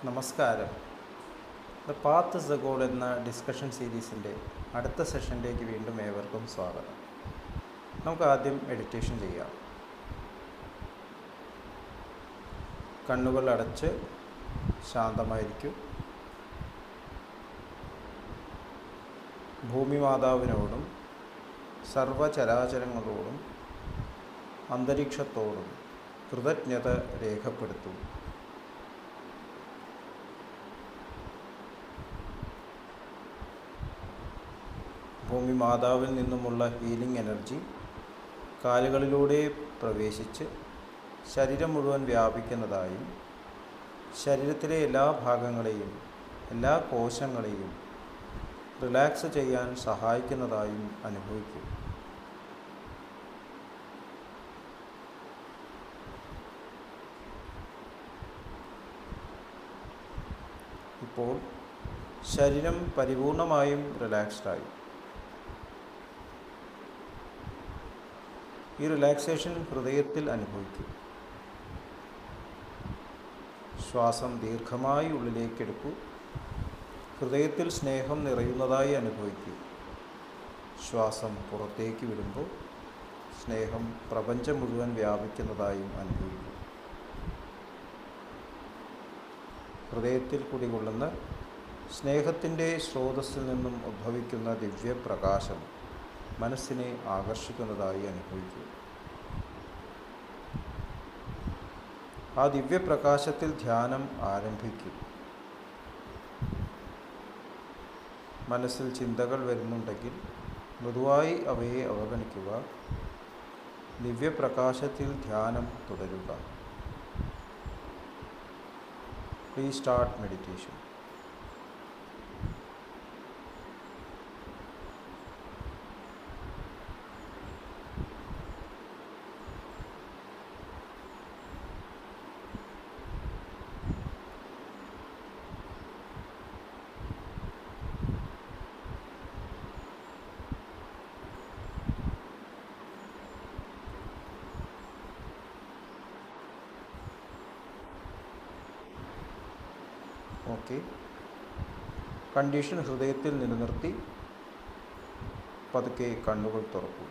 നമസ്കാരം. The path is the goal എന്ന discussion സീരീസിൻ്റെ അടുത്ത സെഷനിലേക്ക് വീണ്ടും ഏവർക്കും സ്വാഗതം. നമുക്ക് ആദ്യം മെഡിറ്റേഷൻ ചെയ്യാം. കണ്ണുകൾ അടച്ച് ശാന്തമായിരിക്കും. ഭൂമി മാതാവിനോടും സർവചരാചരങ്ങളോടും അന്തരീക്ഷത്തോടും കൃതജ്ഞത രേഖപ്പെടുത്തും. ഭൂമി മാതാവിൽ നിന്നുമുള്ള ഹീലിംഗ് എനർജി കാലുകളിലൂടെ പ്രവേശിച്ച് ശരീരം മുഴുവൻ വ്യാപിക്കുന്നതായും ശരീരത്തിലെ എല്ലാ ഭാഗങ്ങളെയും എല്ലാ കോശങ്ങളെയും റിലാക്സ് ചെയ്യാൻ സഹായിക്കുന്നതായും അനുഭവിക്കും. ഇപ്പോൾ ശരീരം പരിപൂർണമായും റിലാക്സ്ഡായി. ഈ റിലാക്സേഷൻ ഹൃദയത്തിൽ അനുഭവിക്കും. ശ്വാസം ദീർഘമായി ഉള്ളിലേക്കെടുക്കൂ. ഹൃദയത്തിൽ സ്നേഹം നിറയുന്നതായി അനുഭവിക്കൂ. ശ്വാസം പുറത്തേക്ക് വിടുമ്പോൾ സ്നേഹം പ്രപഞ്ചം മുഴുവൻ വ്യാപിക്കുന്നതായും അനുഭവിക്കൂ. ഹൃദയത്തിൽ കുടികൊള്ളുന്ന സ്നേഹത്തിൻ്റെ സ്രോതസ്സിൽ നിന്നും ഉദ്ഭവിക്കുന്ന ദിവ്യപ്രകാശം മനസ്സിനെ ആകർഷിക്കുന്നതായി അനുഭവിക്കൂ. ആ ദിവ്യപ്രകാശത്തിൽ ധ്യാനം ആരംഭിക്കൂ. മനസ്സിൽ ചിന്തകൾ വരുന്നുണ്ടെങ്കിൽ മൃദുവായി അവയെ അവഗണിക്കുക. ദിവ്യപ്രകാശത്തിൽ ധ്യാനം തുടരുക. Please start meditation. Okay, condition ഹൃദയത്തിൽ നിലനിർത്തി പതുക്കെ കണ്ണുകൾ തുറക്കൂ.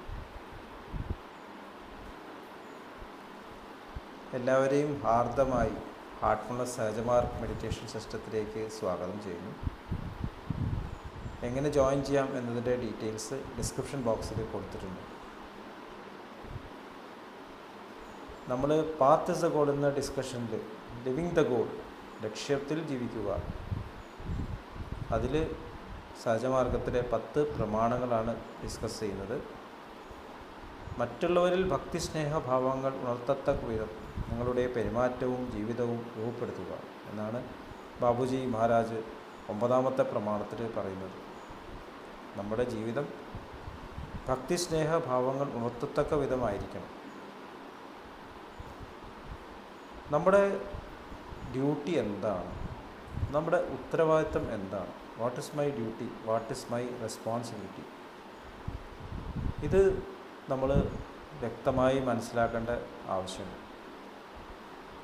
എല്ലാവരെയും ഹാർദമായി ഹാർട്ട്ഫുൾനെസ് സഹജമാർ മെഡിറ്റേഷൻ സിസ്റ്റത്തിലേക്ക് സ്വാഗതം ചെയ്യുന്നു. എങ്ങനെ ജോയിൻ ചെയ്യാം എന്നതിൻ്റെ ഡീറ്റെയിൽസ് ഡിസ്ക്രിപ്ഷൻ ബോക്സിൽ കൊടുത്തിട്ടുണ്ട്. നമ്മൾ പാത്ത് ഇസ് ദ ഗോൾ എന്ന ഡിസ്കഷനിൽ ലിവിങ് ദ ഗോൾ, ലക്ഷ്യത്തിൽ ജീവിക്കുക, അതിൽ സഹജമാർഗത്തിലെ 10 പ്രമാണങ്ങളാണ് ഡിസ്കസ് ചെയ്യുന്നത്. മറ്റുള്ളവരിൽ ഭക്തി സ്നേഹഭാവങ്ങൾ ഉണർത്തത്തക്ക വിധം നിങ്ങളുടെ പെരുമാറ്റവും ജീവിതവും രൂപപ്പെടുത്തുക എന്നാണ് ബാബുജി മഹാരാജ് 9ാമത്തെ പ്രമാണത്തിൽ പറയുന്നത്. നമ്മുടെ ജീവിതം ഭക്തി സ്നേഹഭാവങ്ങൾ ഉണർത്തത്തക്ക വിധമായിരിക്കണം. നമ്മുടെ ഡ്യൂട്ടി എന്താണ്? നമ്മുടെ ഉത്തരവാദിത്തം എന്താണ്? What is my duty? What is my responsibility? ഇത് നമ്മൾ വ്യക്തമായി മനസ്സിലാക്കേണ്ട ആവശ്യമുണ്ട്.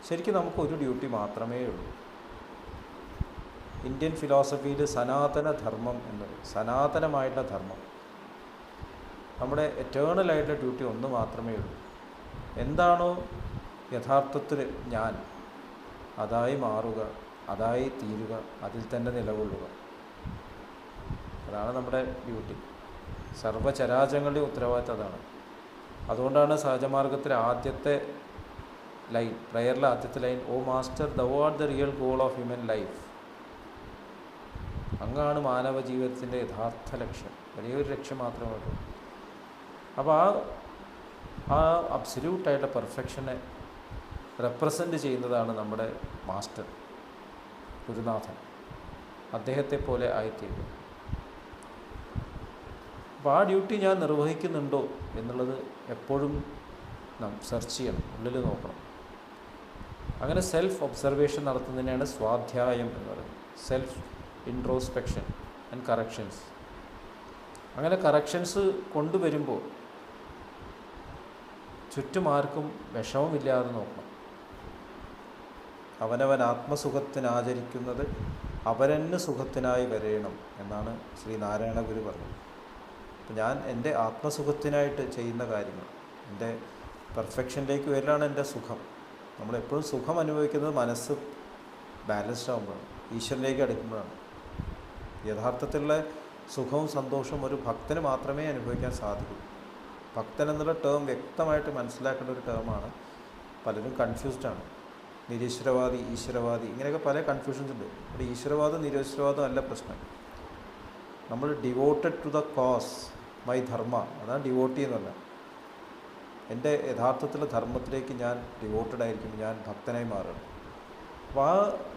ശരിക്കും നമുക്കൊരു ഡ്യൂട്ടി മാത്രമേ ഉള്ളൂ. ഇന്ത്യൻ ഫിലോസഫിയിൽ സനാതന ധർമ്മം എന്നത്, സനാതനമായിട്ടുള്ള ധർമ്മം, നമ്മുടെ എറ്റേണലായിട്ടുള്ള ഡ്യൂട്ടി ഒന്ന് മാത്രമേ ഉള്ളൂ. എന്താണോ യഥാർത്ഥത്തിൽ ഞാൻ, അതായി മാറുക, അതായി തീരുക, അതിൽ തന്നെ നിലകൊള്ളുക. അതാണ് നമ്മുടെ ഡ്യൂട്ടി. സർവചരാചരങ്ങളുടെ ഉത്തരവാദിത്തം അതാണ്. അതുകൊണ്ടാണ് സഹജമാർഗത്തിലെ ആദ്യത്തെ ലൈൻ, പ്രയറിലെ ആദ്യത്തെ line, O master thou art the real goal of human life. അങ്ങാണ് മാനവ ജീവിതത്തിൻ്റെ യഥാർത്ഥ ലക്ഷ്യം, വലിയൊരു ലക്ഷ്യം മാത്രമേ ഉള്ളൂ. അപ്പോൾ ആ അബ്സല്യൂട്ടായിട്ടുള്ള പെർഫെക്ഷനെ റെപ്രസെൻ്റ് ചെയ്യുന്നതാണ് നമ്മുടെ മാസ്റ്റർ ഗുരുനാഥൻ. അദ്ദേഹത്തെ പോലെ ആയിത്തീരുക. അപ്പോൾ ആ ഡ്യൂട്ടി ഞാൻ നിർവഹിക്കുന്നുണ്ടോ എന്നുള്ളത് എപ്പോഴും നാം സെർച്ച് ചെയ്യണം, ഉള്ളിൽ നോക്കണം. അങ്ങനെ സെൽഫ് ഒബ്സർവേഷൻ നടത്തുന്നതിനാണ് സ്വാധ്യായം എന്ന് പറയുന്നത്. Self introspection and corrections. അങ്ങനെ കറക്ഷൻസ് കൊണ്ടുവരുമ്പോൾ ചുറ്റും ആർക്കും വിഷമമില്ലാതെ നോക്കണം. അവനവൻ ആത്മസുഖത്തിനാചരിക്കുന്നത് അവരന് സുഖത്തിനായി വരേണം എന്നാണ് ശ്രീ നാരായണ ഗുരു പറഞ്ഞത്. അപ്പം ഞാൻ എൻ്റെ ആത്മസുഖത്തിനായിട്ട് ചെയ്യുന്ന കാര്യങ്ങൾ, എൻ്റെ പെർഫെക്ഷനിലേക്ക് വരലാണ് എൻ്റെ സുഖം. നമ്മളെപ്പോഴും സുഖം അനുഭവിക്കുന്നത് മനസ്സ് ബാലൻസ്ഡ് ആകുമ്പോഴാണ്, ഈശ്വരനിലേക്ക് അടുക്കുമ്പോഴാണ്. യഥാർത്ഥത്തിലുള്ള സുഖവും സന്തോഷവും ഒരു ഭക്തന് മാത്രമേ അനുഭവിക്കാൻ സാധിക്കൂ. ഭക്തൻ എന്നുള്ള ടേം വ്യക്തമായിട്ട് മനസ്സിലാക്കേണ്ട ഒരു ടേമാണ്. പലരും കൺഫ്യൂസ്ഡാണ്. നിരീശ്വരവാദി, ഈശ്വരവാദി, ഇങ്ങനെയൊക്കെ പല കൺഫ്യൂഷൻസ് ഉണ്ട്. ഇവിടെ ഈശ്വരവാദം നിരീശ്വരവാദം അല്ല പ്രശ്നം. നമ്മൾ devoted to the cause my dharma, അതാണ് ഡിവോട്ടി എന്ന് പറഞ്ഞാൽ. എൻ്റെ യഥാർത്ഥത്തിലുള്ള ധർമ്മത്തിലേക്ക് ഞാൻ ഡിവോട്ടഡ് ആയിരിക്കും, ഞാൻ ഭക്തനായി മാറുകയാണ്. അപ്പോൾ ആ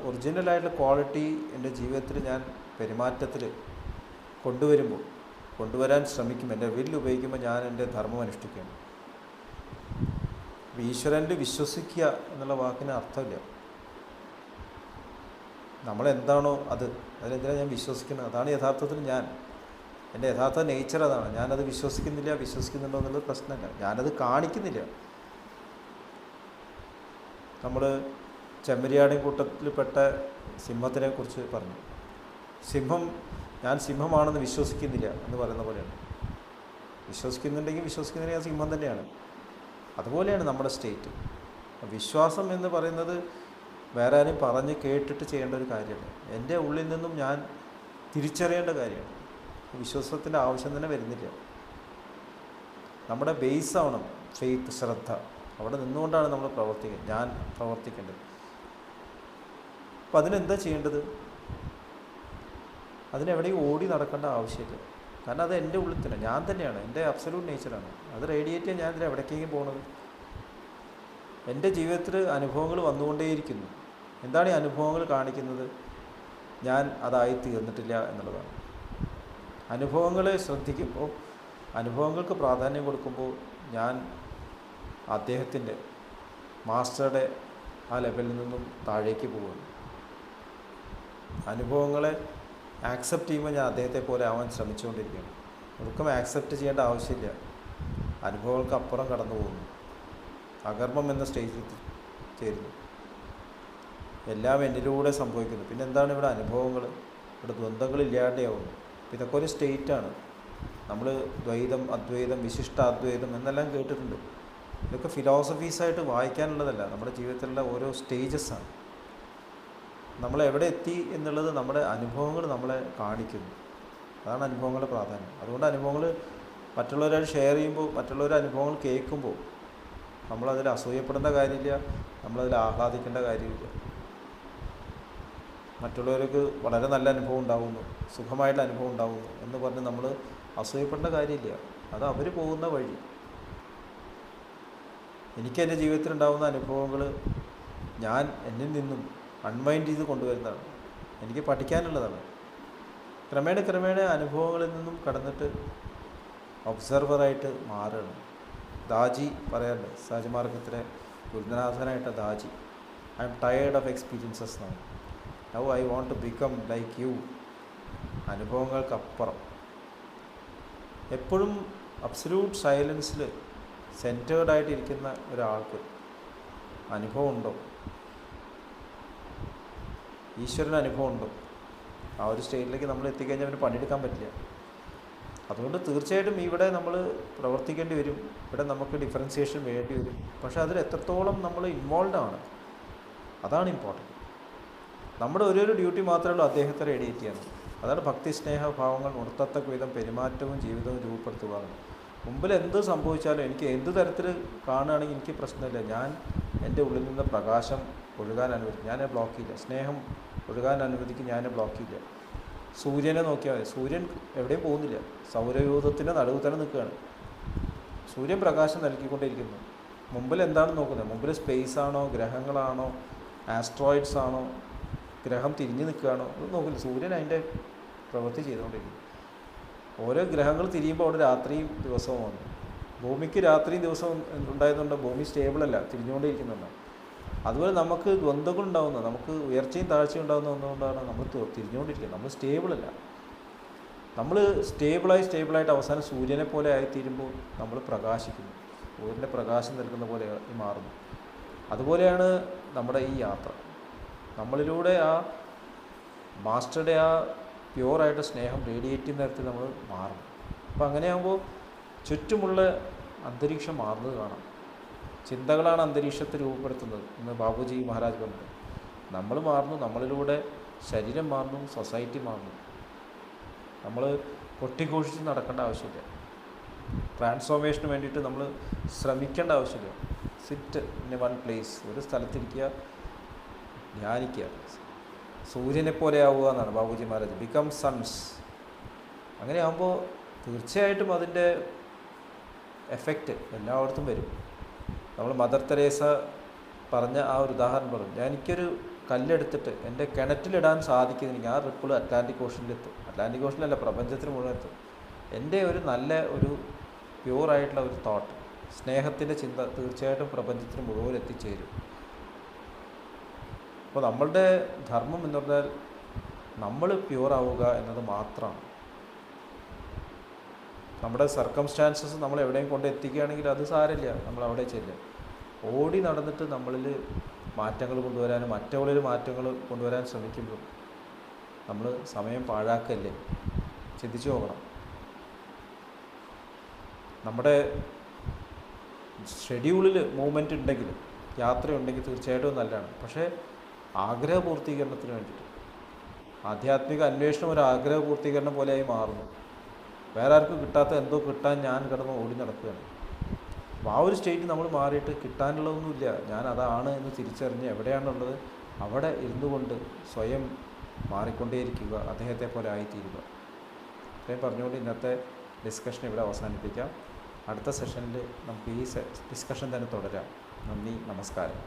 ഒറിജിനലായിട്ടുള്ള ക്വാളിറ്റി എൻ്റെ ജീവിതത്തിൽ ഞാൻ പെരുമാറ്റത്തിൽ കൊണ്ടുവരാൻ ശ്രമിക്കും. എൻ്റെ വില്ല് ഉപയോഗിക്കുമ്പോൾ ഞാൻ എൻ്റെ ധർമ്മം അനുഷ്ഠിക്കുകയാണ്. ഈശ്വരനിൽ വിശ്വസിക്കുക എന്നുള്ള വാക്കിന് അർത്ഥമില്ല. നമ്മളെന്താണോ അതിലെന്തിനാണ് ഞാൻ വിശ്വസിക്കുന്നത്, അതാണ് യഥാർത്ഥത്തിൽ ഞാൻ. എൻ്റെ യഥാർത്ഥ നേച്ചർ അതാണ്. ഞാനത് വിശ്വസിക്കുന്നുണ്ടോ എന്നുള്ളത് പ്രശ്നമല്ല, ഞാനത് കാണിക്കുന്നില്ല. നമ്മൾ ചെമ്മരിയാടിൻ കൂട്ടത്തിൽപ്പെട്ട സിംഹത്തിനെ കുറിച്ച് പറഞ്ഞു. ഞാൻ സിംഹമാണെന്ന് വിശ്വസിക്കുന്നില്ല എന്ന് പറയുന്ന പോലെയാണ്. വിശ്വസിക്കുന്നില്ലെങ്കിൽ ഞാൻ സിംഹം തന്നെയാണ്. അതുപോലെയാണ് നമ്മുടെ സ്റ്റേറ്റ്. വിശ്വാസം എന്ന് പറയുന്നത് വേറെ ആരും പറഞ്ഞ് കേട്ടിട്ട് ചെയ്യേണ്ട ഒരു കാര്യമല്ല, എൻ്റെ ഉള്ളിൽ നിന്നും ഞാൻ തിരിച്ചറിയേണ്ട കാര്യമാണ്. വിശ്വാസത്തിൻ്റെ ആവശ്യം തന്നെ വരുന്നില്ല. നമ്മുടെ ബേസ് ആവണം ഫെയ്ത്ത്, ശ്രദ്ധ. അവിടെ നിന്നുകൊണ്ടാണ് നമ്മൾ ഞാൻ പ്രവർത്തിക്കേണ്ടത്. അപ്പം അതിനെന്താ ചെയ്യേണ്ടത്? അതിനെവിടെയും ഓടി നടക്കേണ്ട ആവശ്യമില്ല. കാരണം അത് എൻ്റെ ഉള്ളിൽ തന്നെ, ഞാൻ തന്നെയാണ്, എൻ്റെ അബ്സല്യൂട്ട് നേച്ചറാണ്. അത് റേഡിയേറ്റ് ചെയ്യാൻ ഞാൻ ഇതിൽ എവിടേക്കെങ്കിലും പോകുന്നത്. എൻ്റെ ജീവിതത്തിൽ അനുഭവങ്ങൾ വന്നുകൊണ്ടേയിരിക്കുന്നു. എന്താണ് ഈ അനുഭവങ്ങൾ കാണിക്കുന്നത്? ഞാൻ അതായി തീർന്നിട്ടില്ല എന്നുള്ളതാണ്. അനുഭവങ്ങളെ ശ്രദ്ധിക്കുമ്പോൾ, അനുഭവങ്ങൾക്ക് പ്രാധാന്യം കൊടുക്കുമ്പോൾ ഞാൻ അദ്ദേഹത്തിൻ്റെ മാസ്റ്ററുടെ ആ ലെവലിൽ നിന്നും താഴേക്ക് പോവുകയാണ്. അനുഭവങ്ങളെ ആക്സെപ്റ്റ് ചെയ്യുമ്പോൾ ഞാൻ അദ്ദേഹത്തെ പോലെ ആവാൻ ശ്രമിച്ചുകൊണ്ടിരിക്കുകയാണ്. ഒടുക്കം ആക്സെപ്റ്റ് ചെയ്യേണ്ട ആവശ്യമില്ല. അനുഭവങ്ങൾക്ക് അപ്പുറം കടന്നു പോകുന്നു. അകർമ്മം എന്ന സ്റ്റേജിൽ ചേരുന്നു. എല്ലാം എന്നിലൂടെ സംഭവിക്കുന്നു. പിന്നെ എന്താണ് ഇവിടെ അനുഭവങ്ങൾ? ഇവിടെ ദ്വന്ദ്ങ്ങളില്ലാതെയാവുന്നു. ഇതൊക്കെ ഒരു സ്റ്റേറ്റാണ്. നമ്മൾ ദ്വൈതം, അദ്വൈതം, വിശിഷ്ടാദ്വൈതം എന്നെല്ലാം കേട്ടിട്ടുണ്ട്. ഇതൊക്കെ ഫിലോസഫീസായിട്ട് വായിക്കാനുള്ളതല്ല, നമ്മുടെ ജീവിതത്തിലുള്ള ഓരോ സ്റ്റേജസ്സാണ്. നമ്മളെവിടെ എത്തി എന്നുള്ളത് നമ്മുടെ അനുഭവങ്ങൾ നമ്മളെ കാണിക്കുന്നു. അതാണ് അനുഭവങ്ങളുടെ പ്രാധാന്യം. അതുകൊണ്ട് അനുഭവങ്ങൾ മറ്റുള്ളവരായിട്ട് ഷെയർ ചെയ്യുമ്പോൾ, മറ്റുള്ളവരുടെ അനുഭവങ്ങൾ കേൾക്കുമ്പോൾ നമ്മളതിൽ അസൂയപ്പെടേണ്ട കാര്യമില്ല, നമ്മളതിൽ ആഹ്ലാദിക്കേണ്ട കാര്യമില്ല. മറ്റുള്ളവർക്ക് വളരെ നല്ല അനുഭവം ഉണ്ടാകുന്നു, സുഖമായിട്ടുള്ള അനുഭവം ഉണ്ടാകുന്നു എന്ന് പറഞ്ഞ് നമ്മൾ അസൂയപ്പെടേണ്ട കാര്യമില്ല. അത് അവർ പോകുന്ന വഴി. എനിക്ക് എൻ്റെ ജീവിതത്തിലുണ്ടാകുന്ന അനുഭവങ്ങൾ ഞാൻ എന്നിൽ നിന്നും അൺമൈൻഡ് ചെയ്ത് കൊണ്ടുവരുന്നതാണ്. എനിക്ക് പഠിക്കാനുള്ളതാണ്. ക്രമേണ അനുഭവങ്ങളിൽ നിന്നും കടന്നിട്ട് ഒബ്സർവറായിട്ട് മാറുകയാണ്. ദാജി പറയാറുണ്ട്, സഹജമാർഗത്തിലെ ഗുരുനാഥനായിട്ട Daaji, I am tired of experiences now I want to become like you. അനുഭവങ്ങൾക്കപ്പുറം എപ്പോഴും അബ്സല്യൂട്ട് സൈലൻസിൽ സെൻറ്റേർഡായിട്ടിരിക്കുന്ന ഒരാൾക്ക് അനുഭവം ഉണ്ടോ? ഈശ്വരന് അനുഭവം ഉണ്ടോ? ആ ഒരു സ്റ്റേജിലേക്ക് നമ്മൾ എത്തിക്കഴിഞ്ഞാൽ അവന് പണിയെടുക്കാൻ പറ്റില്ല. അതുകൊണ്ട് തീർച്ചയായിട്ടും ഇവിടെ നമ്മൾ പ്രവർത്തിക്കേണ്ടി വരും. ഇവിടെ നമുക്ക് ഡിഫറൻസിയേഷൻ വേണ്ടി വരും. പക്ഷേ അതിൽ എത്രത്തോളം നമ്മൾ ഇൻവോൾവ് ആണ്, അതാണ് ഇമ്പോർട്ടൻറ്റ്. നമ്മുടെ ഒരു ഡ്യൂട്ടി മാത്രമേ ഉള്ളൂ, അദ്ദേഹത്തെ റേഡിയേറ്റ് ചെയ്യാൻ. അതാണ് ഭക്തി സ്നേഹഭാവങ്ങൾ ഉണർത്തത്തക്ക വിധം പെരുമാറ്റവും ജീവിതവും രൂപപ്പെടുത്തുക. മുമ്പിൽ എന്ത് സംഭവിച്ചാലും എനിക്ക് എന്ത് തരത്തിൽ കാണുകയാണെങ്കിൽ എനിക്ക് പ്രശ്നമില്ല. ഞാൻ എൻ്റെ ഉള്ളിൽ നിന്ന് പ്രകാശം ഒഴുകാൻ അനുവദിക്കും, ഞാൻ ബ്ലോക്ക് ചെയ്യില്ല. സ്നേഹം ഒഴുകാൻ അനുവദിക്കും, ഞാൻ ബ്ലോക്ക് ചെയ്യില്ല. സൂര്യനെ നോക്കിയാൽ മതി, സൂര്യൻ എവിടെയും പോകുന്നില്ല, സൗരയൂഥത്തിൻ്റെ നടുവ് തന്നെ നിൽക്കുകയാണ്. സൂര്യൻ പ്രകാശം നൽകിക്കൊണ്ടിരിക്കുന്നു. മുമ്പിൽ എന്താണ് നോക്കുന്നത്? മുമ്പിൽ സ്പേസ് ആണോ, ഗ്രഹങ്ങളാണോ, ആസ്ട്രോയിഡ്സ് ആണോ, ഗ്രഹം തിരിഞ്ഞ് നിൽക്കുകയാണോ? അത് നോക്കില്ല. സൂര്യൻ അതിൻ്റെ പ്രവൃത്തി ചെയ്തുകൊണ്ടിരിക്കുന്നു. ഓരോ ഗ്രഹങ്ങൾ തിരിയുമ്പോൾ അവിടെ രാത്രിയും ദിവസവും വന്നു. ഭൂമിക്ക് രാത്രിയും ദിവസവും ഉണ്ടായതുകൊണ്ട് ഭൂമി സ്റ്റേബിളല്ല, തിരിഞ്ഞുകൊണ്ടിരിക്കുന്നുണ്ട്. അതുപോലെ നമുക്ക് ദ്വന്ദ്വങ്ങൾ ഉണ്ടാകുന്നത്, നമുക്ക് ഉയർച്ചയും താഴ്ചയും ഉണ്ടാകുന്ന ഒന്നുകൊണ്ടാണ് നമ്മൾ തിരിഞ്ഞുകൊണ്ടിരിക്കുന്നത്. നമ്മൾ സ്റ്റേബിളല്ല. നമ്മൾ സ്റ്റേബിളായിട്ട് അവസാനം സൂര്യനെ പോലെ ആയിത്തീരുമ്പോൾ നമ്മൾ പ്രകാശിക്കുന്നു, സൂര്യൻ്റെ പ്രകാശം നൽകുന്ന പോലെ മാറുന്നു. അതുപോലെയാണ് നമ്മുടെ ഈ യാത്ര. നമ്മളിലൂടെ ആ മാസ്റ്ററുടെ ആ പ്യുവറായിട്ട് സ്നേഹം റേഡിയേറ്റ് ചെയ്യുന്ന തരത്തിൽ നമ്മൾ മാറണം. അപ്പോൾ അങ്ങനെയാകുമ്പോൾ ചുറ്റുമുള്ള അന്തരീക്ഷം മാറുന്നത് കാണാം. ചിന്തകളാണ് അന്തരീക്ഷത്തെ രൂപപ്പെടുത്തുന്നത് എന്ന് ബാബുജി മഹാരാജ് പറഞ്ഞു. നമ്മൾ മാറുന്നു, നമ്മളിലൂടെ ശരീരം മാറുന്നു, സൊസൈറ്റി മാറുന്നു. നമ്മൾ കൊട്ടിഘോഷിച്ച് നടക്കേണ്ട ആവശ്യമില്ല. ട്രാൻസ്ഫോർമേഷന് വേണ്ടിയിട്ട് നമ്മൾ ശ്രമിക്കേണ്ട ആവശ്യമില്ല. സിറ്റ് ഇൻ വൺ പ്ലേസ്, ഒരു സ്ഥലത്തിരിക്കുക, ധ്യാനിക്കുക, സൂര്യനെ പോലെ ആവുക എന്നാണ് ബാബുജി മഹാരാജ്. Become sons. അങ്ങനെ ആകുമ്പോൾ തീർച്ചയായിട്ടും അതിൻ്റെ എഫക്റ്റ് എല്ലായിടത്തും വരും. നമ്മൾ മദർ തെരേസ പറഞ്ഞ ആ ഒരു ഉദാഹരണം പറഞ്ഞു. എനിക്കൊരു കല്ലെടുത്തിട്ട് എൻ്റെ കിണറ്റിലിടാൻ സാധിക്കുന്നെങ്കിൽ ആ റിപ്പിൾ അറ്റ്ലാന്റിക് ഓഷനിലെത്തും. അറ്റ്ലാന്റിക് ഓഷനിലല്ല, പ്രപഞ്ചത്തിന് മുഴുവൻ എത്തും. എൻ്റെ ഒരു നല്ല ഒരു പ്യുവറായിട്ടുള്ള ഒരു തോട്ട്, സ്നേഹത്തിൻ്റെ ചിന്ത തീർച്ചയായിട്ടും പ്രപഞ്ചത്തിന് മുഴുവൻ എത്തിച്ചേരും. അപ്പോൾ നമ്മളുടെ ധർമ്മം എന്ന് പറഞ്ഞാൽ നമ്മൾ പ്യുവറാവുക എന്നത് മാത്രമാണ്. നമ്മുടെ സർക്കംസ്റ്റാൻസസ് നമ്മൾ എവിടെയും കൊണ്ട് എത്തിക്കുകയാണെങ്കിൽ അത് സാരമില്ല, നമ്മൾ അവിടെ ചെല്ലുക. ഓടി നടന്നിട്ട് നമ്മളിൽ മാറ്റങ്ങൾ കൊണ്ടുവരാനും മറ്റുള്ളിൽ മാറ്റങ്ങൾ കൊണ്ടുവരാൻ ശ്രമിക്കുമ്പോൾ നമ്മൾ സമയം പാഴാക്കല്ലേ? ചിന്തിച്ചു നോക്കണം. നമ്മുടെ ഷെഡ്യൂളിൽ മൂവ്മെൻറ്റ് ഉണ്ടെങ്കിൽ, യാത്രയുണ്ടെങ്കിൽ തീർച്ചയായിട്ടും നല്ലതാണ്. പക്ഷേ ആഗ്രഹ പൂർത്തീകരണത്തിന് വേണ്ടിയിട്ട് ആധ്യാത്മിക അന്വേഷണം ഒരു ആഗ്രഹ പൂർത്തീകരണം പോലെയായി മാറുന്നു. വേറെ ആർക്കും കിട്ടാത്ത എന്തോ കിട്ടാൻ ഞാൻ കിടന്ന് ഓടി നടക്കുകയാണ്. അപ്പോൾ ആ ഒരു സ്റ്റേറ്റ് നമ്മൾ മാറിയിട്ട് കിട്ടാനുള്ളതൊന്നുമില്ല, ഞാൻ അതാണ് എന്ന് തിരിച്ചറിഞ്ഞ് എവിടെയാണുള്ളത് അവിടെ ഇരുന്നു കൊണ്ട് സ്വയം മാറിക്കൊണ്ടേയിരിക്കുക, അദ്ദേഹത്തെ പോലെ ആയിത്തീരുക. ഇത്രയും പറഞ്ഞുകൊണ്ട് ഇന്നത്തെ ഡിസ്കഷൻ ഇവിടെ അവസാനിപ്പിക്കാം. അടുത്ത സെഷനിൽ നമുക്ക് ഈ ഡിസ്കഷൻ തന്നെ തുടരാം. നന്ദി, നമസ്കാരം.